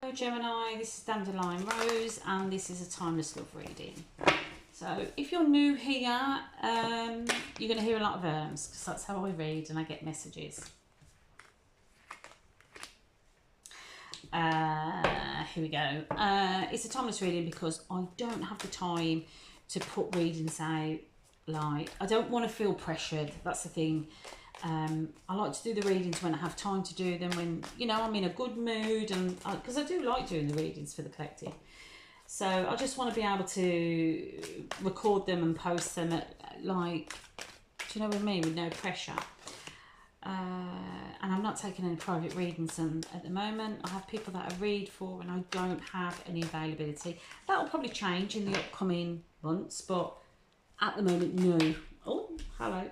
Hello Gemini, this is Dandelion Rose and this is a timeless love reading. So if you're new here, you're going to hear a lot of because that's how I read and I get messages. Here we go. It's a timeless reading because I don't have the time to put readings out. Like, I don't want to feel pressured. That's the thing. I like to do the readings when I have time to do them, when, you know, I'm in a good mood, and because I do like doing the readings for the collective. So I just want to be able to record them and post them at, like, do you know what I mean, with no pressure. And I'm not taking any private readings at the moment. I have people that I read for and I don't have any availability. That will probably change in the upcoming months, but at the moment, no. Oh, hello.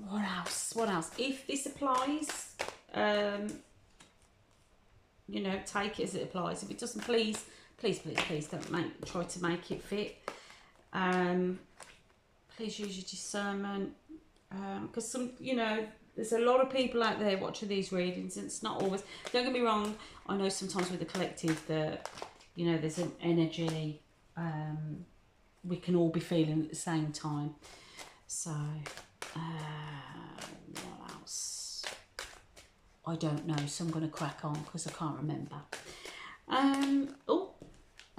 What else? If this applies, you know, take it as it applies. If it doesn't, please don't try to make it fit. Please use your discernment, because some, you know, there's a lot of people out there watching these readings, and it's not always, don't get me wrong, I know sometimes with the collective that, you know, there's an energy we can all be feeling at the same time. So, what else? I don't know, so I'm going to crack on because I can't remember. Oh,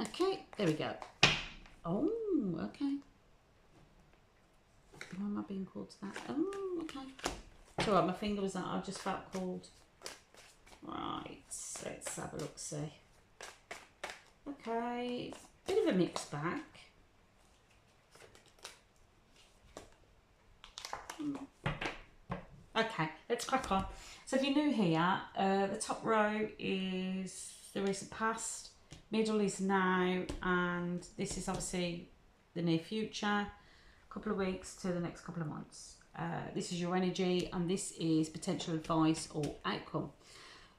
okay, there we go. Oh, okay. Why am I being called to that? Oh, okay. It's alright, my finger was out, I just felt called. Right, so let's have a look, see. Okay, bit of a mixed bag. Okay, let's crack on. So if you're new here, the top row is the recent past, middle is now, and this is obviously the near future, a couple of weeks to the next couple of months. This is your energy, and this is potential advice or outcome.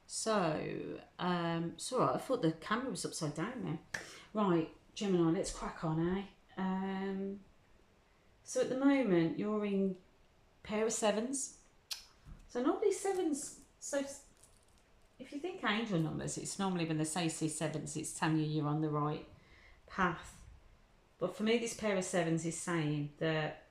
So, it's all right, I thought the camera was upside down there. Right, Gemini, let's crack on, eh? So at the moment, you're in pair of sevens. So normally sevens, so if you think angel numbers, it's normally when they say sevens, it's telling you you're on the right path. But for me, this pair of sevens is saying that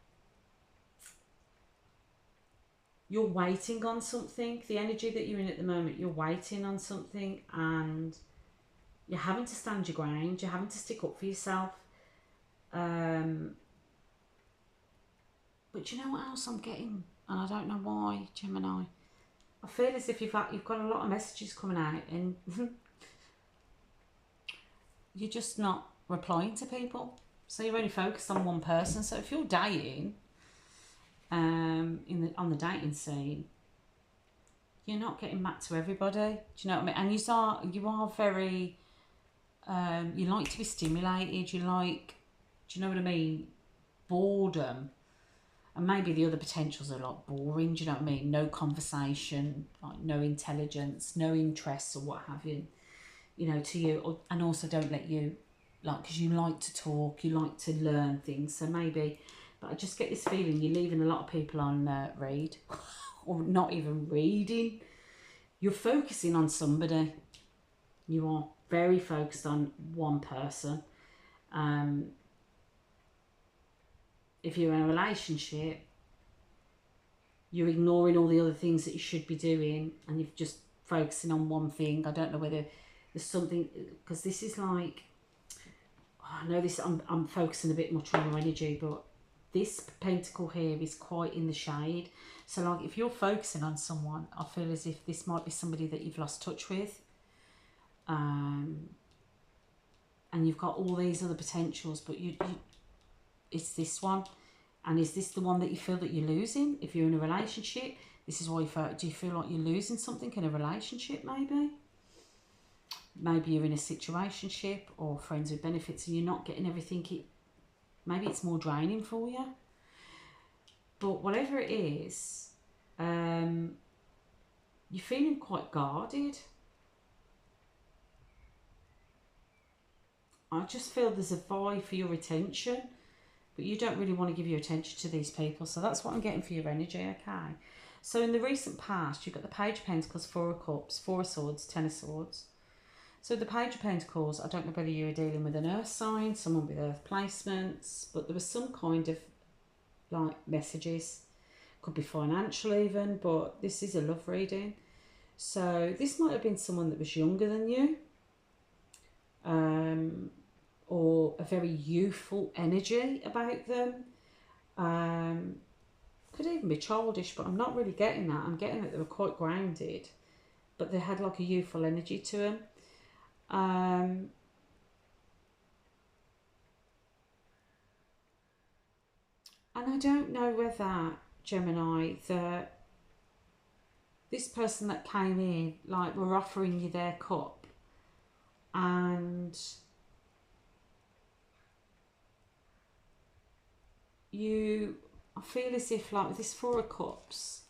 you're waiting on something. The energy that you're in at the moment, you're waiting on something, and you're having to stand your ground, you're having to stick up for yourself. But you know what else I'm getting? And I don't know why, Gemini. I feel as if you've got a lot of messages coming out and you're just not replying to people. So you're only focused on one person. So if you're dating, on the dating scene, you're not getting back to everybody. Do you know what I mean? And you are very, you like to be stimulated. You like, do you know what I mean? Boredom. And maybe the other potentials are like boring, do you know what I mean? No conversation, like no intelligence, no interests or what have you, you know, to you. And also don't let you, like, because you like to talk, you like to learn things. So maybe, but I just get this feeling you're leaving a lot of people on read, or not even reading. You're focusing on somebody. You are very focused on one person. If you're in a relationship, you're ignoring all the other things that you should be doing, and you're just focusing on one thing. I don't know whether there's something, because this is like, I know this, I'm focusing a bit much on your energy, but this pentacle here is quite in the shade. So like, if you're focusing on someone, I feel as if this might be somebody that you've lost touch with. And you've got all these other potentials, but it's this one. And is this the one that you feel that you're losing? If you're in a relationship, this is why do you feel like you're losing something in a relationship, maybe? Maybe you're in a situationship or friends with benefits and you're not getting everything. Maybe it's more draining for you. But whatever it is, you're feeling quite guarded. I just feel there's a vie for your attention, but you don't really want to give your attention to these people. So that's what I'm getting for your energy, okay? So in the recent past, you've got the Page of Pentacles, Four of Cups, Four of Swords, Ten of Swords. So the Page of Pentacles, I don't know whether you were dealing with an earth sign, someone with earth placements, but there was some kind of like messages. Could be financial even, but this is a love reading. So this might have been someone that was younger than you, or a very youthful energy about them. Could even be childish, but I'm not really getting that. I'm getting that they were quite grounded, but they had like a youthful energy to them. And I don't know whether, Gemini, that this person that came in, like, were offering you their cup, and you, I feel as if, like, with this Four of Cups,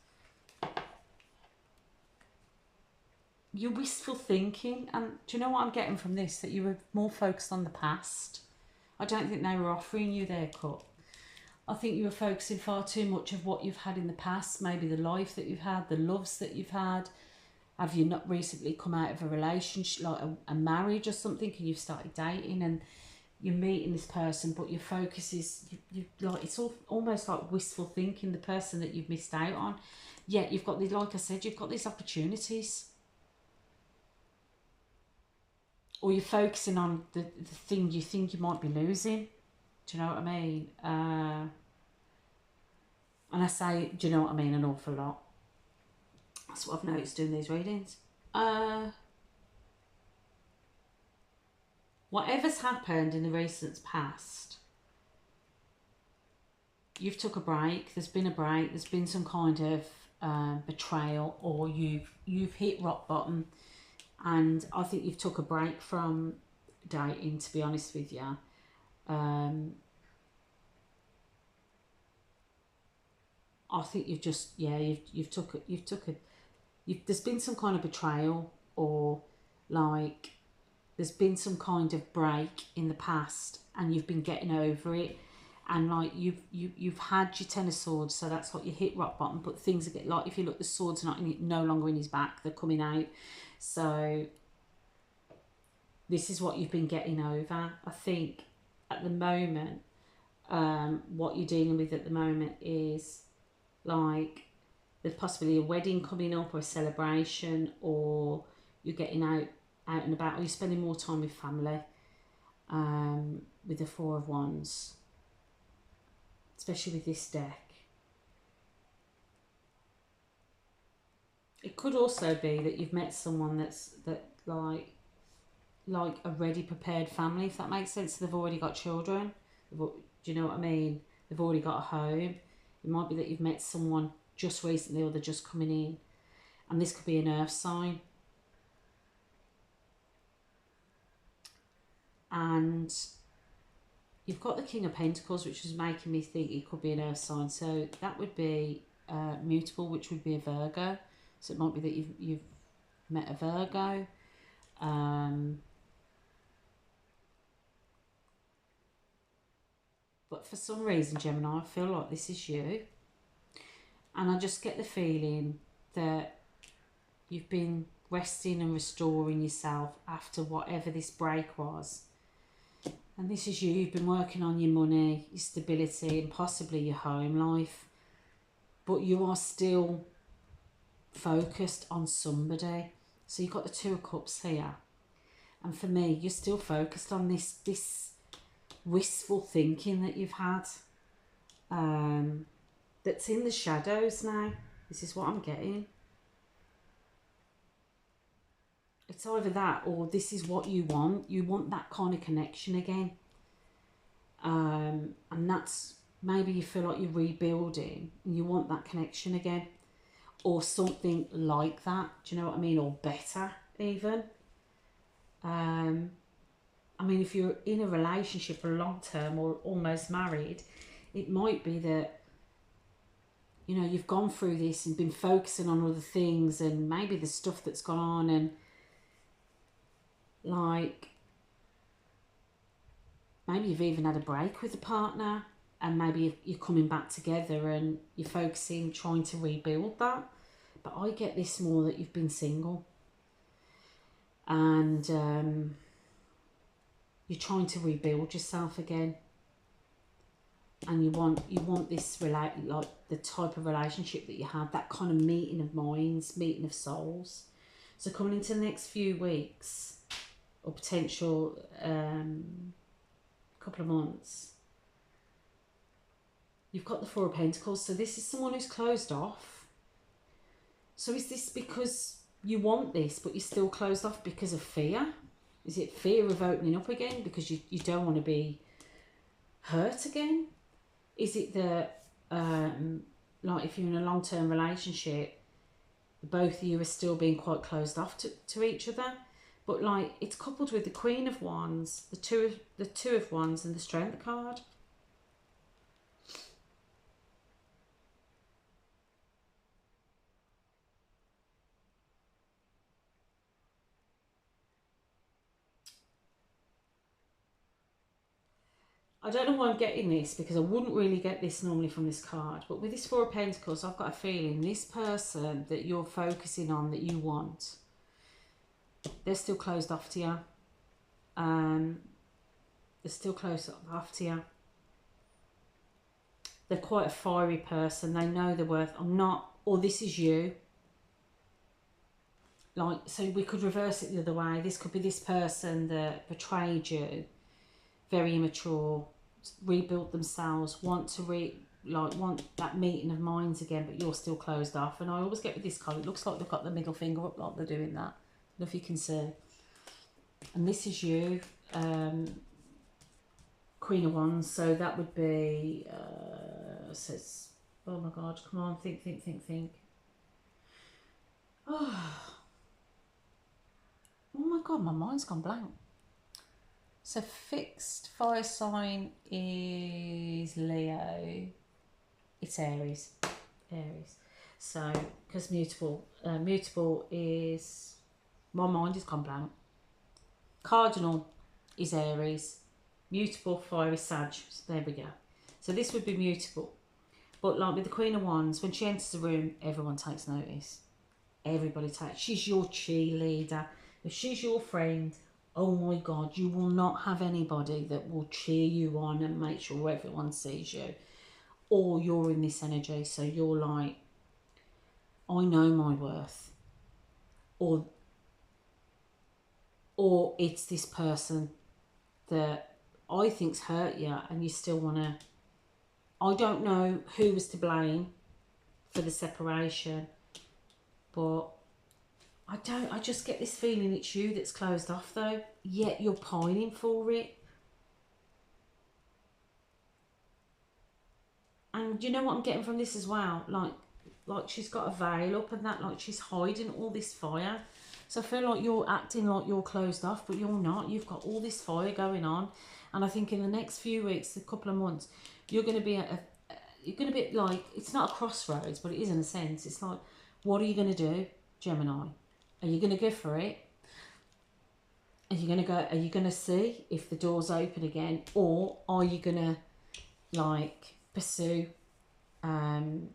you're wistful thinking. And do you know what I'm getting from this? That you were more focused on the past. I don't think they were offering you their cup. I think you were focusing far too much of what you've had in the past, maybe the life that you've had, the loves that you've had. Have you not recently come out of a relationship, like a marriage or something, and you've started dating and you're meeting this person, but your focus is, you like, it's all almost like wistful thinking, the person that you've missed out on. Yet you've got these, like I said, you've got these opportunities. Or you're focusing on the thing you think you might be losing. Do you know what I mean? And I say, do you know what I mean, an awful lot. That's what I've noticed doing these readings. Whatever's happened in the recent past, you've took a break. There's been a break. There's been some kind of betrayal, or you've hit rock bottom. And I think you've took a break from dating, to be honest with you. I think you've just, yeah, there's been some kind of betrayal, or like there's been some kind of break in the past, and you've been getting over it, and like you've had your Ten of Swords, so that's what you hit rock bottom. But things are getting, like, if you look, the swords are no longer in his back, they're coming out. So this is what you've been getting over. I think at the moment, what you're dealing with at the moment is, like, there's possibly a wedding coming up, or a celebration, or you're getting out and about, or you're spending more time with family, with the Four of Wands, especially with this deck. It could also be that you've met someone that's like a ready prepared family, if that makes sense. They've already got children. Do you know what I mean? They've already got a home. It might be that you've met someone just recently, or they're just coming in, and this could be an earth sign. And you've got the King of Pentacles, which is making me think it could be an earth sign. So that would be mutable, which would be a Virgo. So it might be that you've met a Virgo. But for some reason, Gemini, I feel like this is you. And I just get the feeling that you've been resting and restoring yourself after whatever this break was. And this is you. You've been working on your money, your stability, and possibly your home life. But you are still focused on somebody. So you've got the Two of Cups here. And for me, you're still focused on this wistful thinking that you've had. That's in the shadows now. This is what I'm getting. It's either that, or this is what you want. You want that kind of connection again. And that's, maybe you feel like you're rebuilding and you want that connection again. Or something like that. Do you know what I mean? Or better, even. I mean, if you're in a relationship for long term, or almost married, it might be that, you know, you've gone through this and been focusing on other things, and maybe the stuff that's gone on, and like maybe you've even had a break with a partner, and maybe you're coming back together and you're focusing, trying to rebuild that. but I get this more that you've been single, and you're trying to rebuild yourself again, and you want this like the type of relationship that you had, that kind of meeting of minds, meeting of souls. So coming into the next few weeks, or potential couple of months, you've got the Four of Pentacles. So this is someone who's closed off. So is this because you want this, but you're still closed off because of fear? Is it fear of opening up again because you don't want to be hurt again? Is it that, like if you're in a long-term relationship, both of you are still being quite closed off to each other? But like, it's coupled with the Queen of Wands, the Two of Wands, and the Strength card. I don't know why I'm getting this, because I wouldn't really get this normally from this card. But with this Four of Pentacles, I've got a feeling this person that you're focusing on, that you want, they're still closed off to you. They're still closed off to you. They're quite a fiery person. They know their worth. I'm not, or this is you. Like, so we could reverse it the other way. This could be this person that betrayed you, very immature, rebuilt themselves, want that meeting of minds again, but you're still closed off. And I always get with this card, it looks like they've got the middle finger up, like they're doing that. I don't know if you can see. And this is you, Queen of Wands. So that would be, says, oh my God, come on, think. Oh my God, my mind's gone blank. So fixed fire sign is Leo. It's Aries. So, because mutable is, my mind is gone blank. Cardinal is Aries. Mutable fire is Sag. So there we go. So this would be mutable. But like with the Queen of Wands, when she enters the room, everyone takes notice. Everybody takes. She's your cheerleader. If she's your friend, oh my God, you will not have anybody that will cheer you on and make sure everyone sees you. Or you're in this energy, so you're like, I know my worth. Or it's this person that I think's hurt you, and you still want to. I don't know who was to blame for the separation, but I just get this feeling it's you that's closed off though, yet you're pining for it. And you know what I'm getting from this as well? Like she's got a veil up and that, like she's hiding all this fire. So I feel like you're acting like you're closed off, but you're not. You've got all this fire going on. And I think in the next few weeks, a couple of months, you're going to be you're going to be like, it's not a crossroads, but it is in a sense. It's like, what are you going to do, Gemini? Are you going to go for it? Are you going to see if the door's open again? Or are you going to like pursue other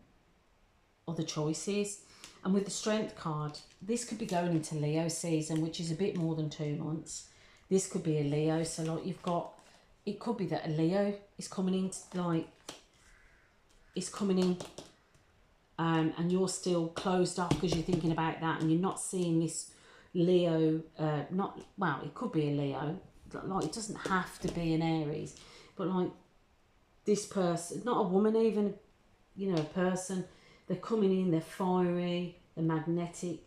choices? And with the Strength card, this could be going into Leo season, which is a bit more than 2 months. This could be a Leo. So like you've got, it could be that a Leo is coming in, and you're still closed off because you're thinking about that, and you're not seeing this Leo, it could be a Leo, like it doesn't have to be an Aries, but like this person, not a woman even, you know, a person, they're coming in, they're fiery, they're magnetic,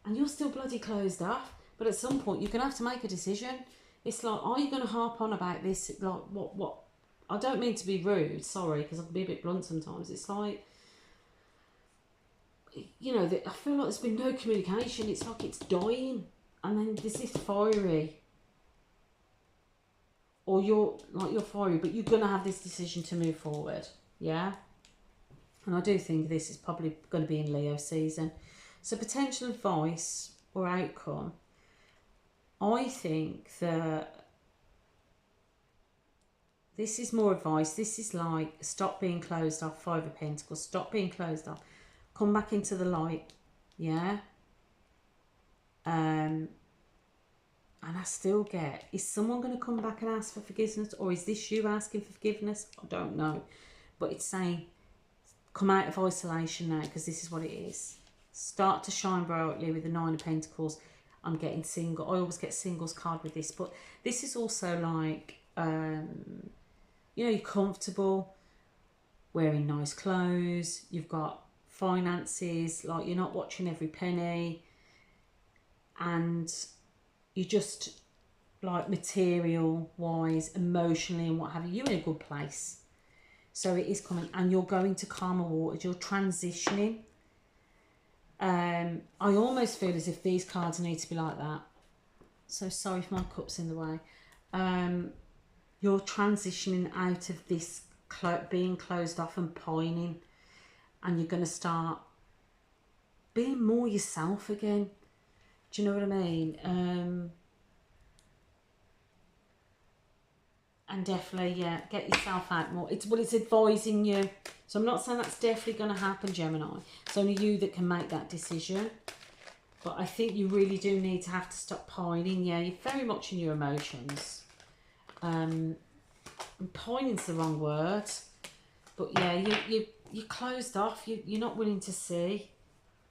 and you're still bloody closed off. But at some point you're going to have to make a decision. It's like, are you going to harp on about this? Like, what? I don't mean to be rude, sorry, because I can be a bit blunt sometimes. It's like, you know, I feel like there's been no communication. It's like it's dying. And then there's this fiery. Or you're fiery, but you're going to have this decision to move forward. Yeah? And I do think this is probably going to be in Leo season. So potential advice or outcome. I think that this is more advice. This is like, stop being closed off, Five of Pentacles. Stop being closed off. Come back into the light. Yeah. And I still get, is someone going to come back and ask for forgiveness, or is this you asking for forgiveness? I don't know. But it's saying, come out of isolation now, because this is what it is. Start to shine brightly with the Nine of Pentacles. I'm getting single. I always get singles card with this, but this is also like, you know, you're comfortable, wearing nice clothes, you've got finances, like you're not watching every penny, and you just like material wise, emotionally and what have you, you're in a good place. So it is coming, and you're going to calmer waters, you're transitioning. I almost feel as if these cards need to be like that. So sorry if my cup's in the way. You're transitioning out of this being closed off and pining, and you're going to start being more yourself again. Do you know what I mean? And definitely, yeah, get yourself out more. It's advising you. So I'm not saying that's definitely going to happen, Gemini. It's only you that can make that decision. But I think you really do need to have to stop pining. Yeah, you're very much in your emotions. Pining's the wrong word. But yeah, you're closed off. You're not willing to see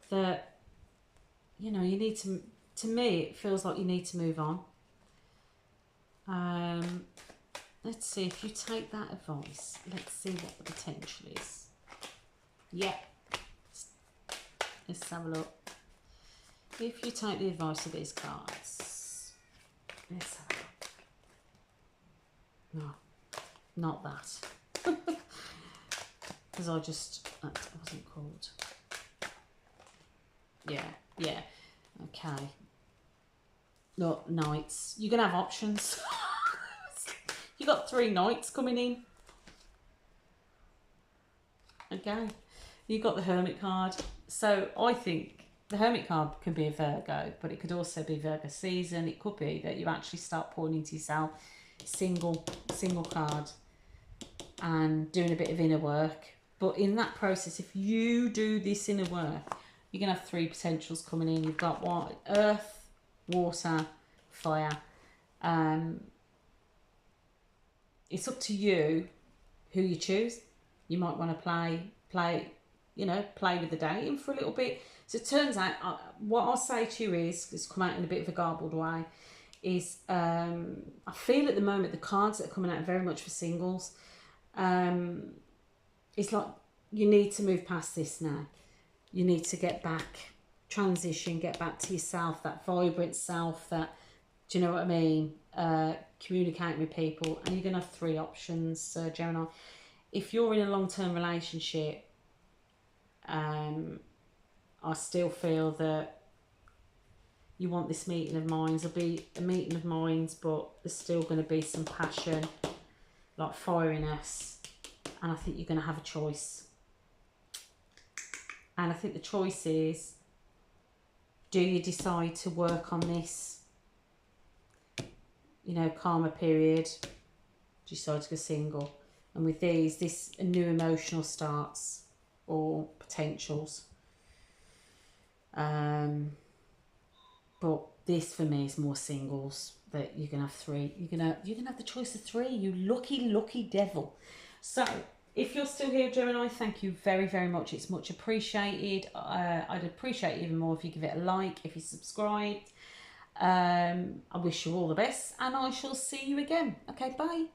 that, you know, you need to me, it feels like you need to move on. Let's see, if you take that advice, let's see what the potential is. Yeah. Let's have a look. If you take the advice of these cards, let's have a look. No, not that. Because that wasn't called. Yeah. Okay. Look, knights. You're going to have options. You got 3 knights coming in. Okay. You got the Hermit card. So I think the Hermit card can be a Virgo, but it could also be Virgo season. It could be that you actually start pouring into yourself, single card, and doing a bit of inner work. But in that process, if you do this inner work, you're going to have 3 potentials coming in. You've got what? Earth, water, fire. It's up to you who you choose. You might want to play with the dating for a little bit. So it turns out, what I'll say to you is, it's come out in a bit of a garbled way, is I feel at the moment the cards that are coming out are very much for singles. It's like you need to move past this now. You need to get back, transition, get back to yourself, that vibrant self, that, do you know what I mean? Communicate with people, and you're going to have 3 options, Gemini. If you're in a long-term relationship, I still feel that you want this meeting of minds. There'll be a meeting of minds, but there's still going to be some passion, like fieriness, and I think you're going to have a choice. And I think the choice is, do you decide to work on this, you know, karma period? Do you decide to go single? And with these, this new emotional starts or potentials. But this for me is more singles, that you're gonna have 3. You're gonna have the choice of 3. You lucky devil. So if you're still here, Gemini, thank you very, very much. It's much appreciated. I'd appreciate it even more if you give it a like, if you subscribed. I wish you all the best, and I shall see you again. Okay, bye.